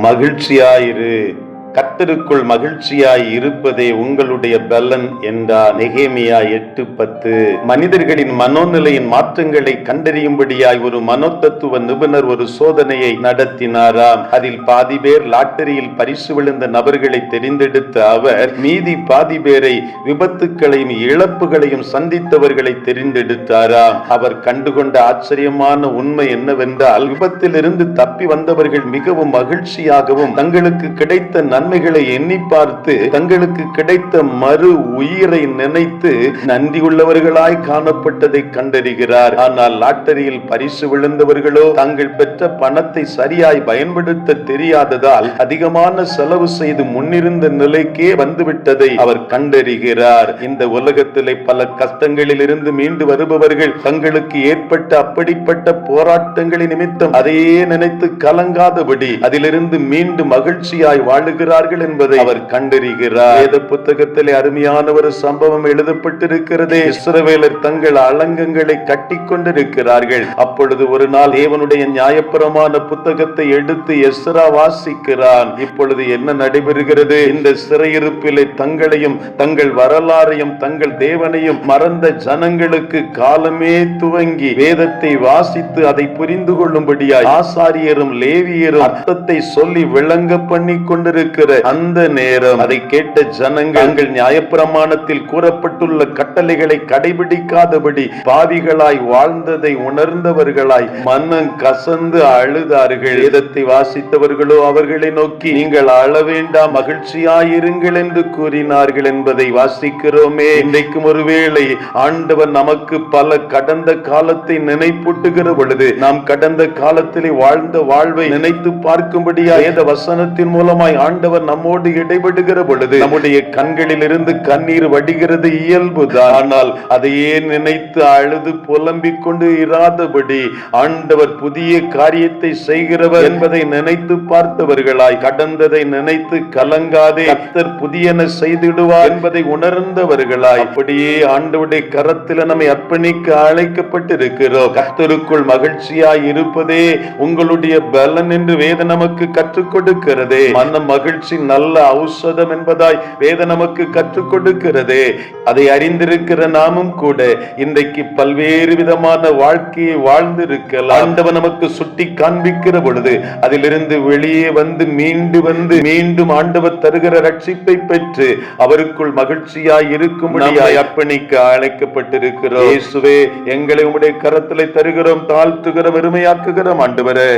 மகிழ்ச்சியாயிரு, கர்த்தருக்குள் மகிழ்ச்சியாய் இருப்பதே உங்களுடைய பலன் என்றார். நெகேமியா 8:10. மனிதர்களின் மனோநிலையின் மாற்றங்களை கண்டறியும்படியாய் ஒரு மனோதத்துவ நிபுணர் ஒரு சோதனையை நடத்தினாராம். அதில் பாதி பேர் லாட்டரியில் பரிசு விழுந்த நபர்களை தெரிந்தெடுத்த அவர் மீதி பாதி பேரை விபத்துக்களையும் இழப்புகளையும் சந்தித்தவர்களை தெரிந்தெடுத்தாராம். அவர் கண்டுகொண்ட ஆச்சரியமான உண்மை என்னவென்றால், விபத்திலிருந்து தப்பி வந்தவர்கள் மிகவும் மகிழ்ச்சியாகவும் தங்களுக்கு கிடைத்த நன்மைகளை எண்ணி பார்த்து தங்களுக்கு கிடைத்த மறு உயிரை நினைத்து நன்றியுள்ளவர்களாய் காணப்பட்டதை கண்டறிகிறார். ஆனால் லாட்டரியில் பரிசு விழுந்தவர்களோ தாங்கள் பெற்ற பணத்தை சரியாய் பயன்படுத்த தெரியாததால் அதிகமான செலவு செய்து முன்னிருந்த நிலைக்கே வந்துவிட்டதை அவர் கண்டறிகிறார். இந்த உலகத்திலே பல கஷ்டங்களில் இருந்து மீண்டு வருபவர்கள் தங்களுக்கு ஏற்பட்ட அப்படிப்பட்ட போராட்டங்களின் நிமித்தம் அதையே நினைத்து கலங்காதபடி அதிலிருந்து மீண்டு மகிழ்ச்சியாய் வாழுகிறார்கள் என்பதை அவர் கண்டறிகிறார். வேத புத்தகத்திலே அருமையான ஒரு சம்பவம் எழுதப்பட்டிருக்கிறது. இஸ்ரவேலர் தங்கள் அலங்கங்களை கட்டி கொண்டிருக்கிறார்கள். அப்பொழுது ஒரு நாள் தேவனுடைய நியாயப்பிரமாண புத்தகத்தை எடுத்து எஸ்ரா வாசிக்கிறான். இப்பொழுது என்ன நடைபெறுகிறது? இந்த சிறையிருப்பிலே தங்களையும் தங்கள் வரலாறையும் தங்கள் தேவனையும் மறந்த ஜனங்களுக்கு காலமே துவங்கி வேதத்தை வாசித்து அதை புரிந்து கொள்ளும்படியாய் ஆசாரியரும் லேவியரும் அர்த்தத்தை சொல்லி விளங்க பண்ணி கொண்டிருக்கிற அந்த நேரம் அதை கேட்ட ஜனங்கள் நியாயப்பிரமாணத்தில் கூறப்பட்டுள்ள கட்டளைகளை கடைபிடிக்காதபடி பாவிகளாய் வாழ்ந்ததை உணர்ந்தவர்களாய் மனம் கசந்து அழுதார்கள். வேதத்தை வாசித்தவர்களோ அவர்களை நோக்கி, நீங்கள் அழ வேண்டாம், மகிழ்ச்சியாயிருங்கள் என்று கூறினார்கள் என்பதை வாசிக்கிறோமே. இன்றைக்கும் ஒருவேளை ஆண்டவர் நமக்கு பல கடந்த காலத்தை நினைப்பூட்டுகிற பொழுது நாம் கடந்த காலத்திலே வாழ்ந்த வாழ்வை நினைத்து பார்க்கும்படியா வேத வசனத்தின் மூலமாய் ஆண்டவர் நம்மோடு இடைபடுகிற பொழுது நம்முடைய கண்களில் இருந்து கண்ணீர் வடிகிறது இயல்புதான். ஆனால் அதையே நினைத்து அழுது புலம்பிக் கொண்டு இராதபடி ஆண்டவர் புதிய காரியத்தை செய்கிறவர் என்பதை நினைத்து பார்த்தவர்களாய், கடந்ததை நினைத்து கலங்காதே, கர்த்தர் புதியன செய்திடுவார் என்பதை உணர்ந்தவர்களாய் அப்படியே ஆண்டவருடைய கரத்தில் நம்மை அர்ப்பணிக்க அழைக்கப்பட்டிருக்கிறோம். கர்த்தருக்குள் மகிழ்ச்சியாய் இருப்பதே உங்களுடைய பலன் என்று வேதம் நமக்கு கற்றுக் கொடுக்கிறதே. மன மகிழ்ச்சி நல்ல ஔஷதம் என்பதாய் வேதம் நமக்கு கற்றுக் கொடுக்கிறது. அதை அறிந்திருக்கிற நாமும் கூட இன்றைக்கு பல்வேறு விதமான வாழ்க்கையை வாழ்ந்திருக்கலாம். ஆண்டவர் நமக்கு சுட்டி காண்பிக்கிற பொழுது அதிலிருந்து வெளியே வந்து மீண்டும் ஆண்டவர் தருகிற ரட்சிப்பை பெற்று அவருக்குள் மகிழ்ச்சியாய் இருக்கும்படியாய் அர்ப்பணிக்க அழைக்கப்பட்டிருக்கிறோம். இயேசுவே, எங்களை உம்முடைய கரத்திலே தருகிறோம், தாழ்த்துகிறோம், பெருமையாக்குகிறோம். ஆண்டவரே,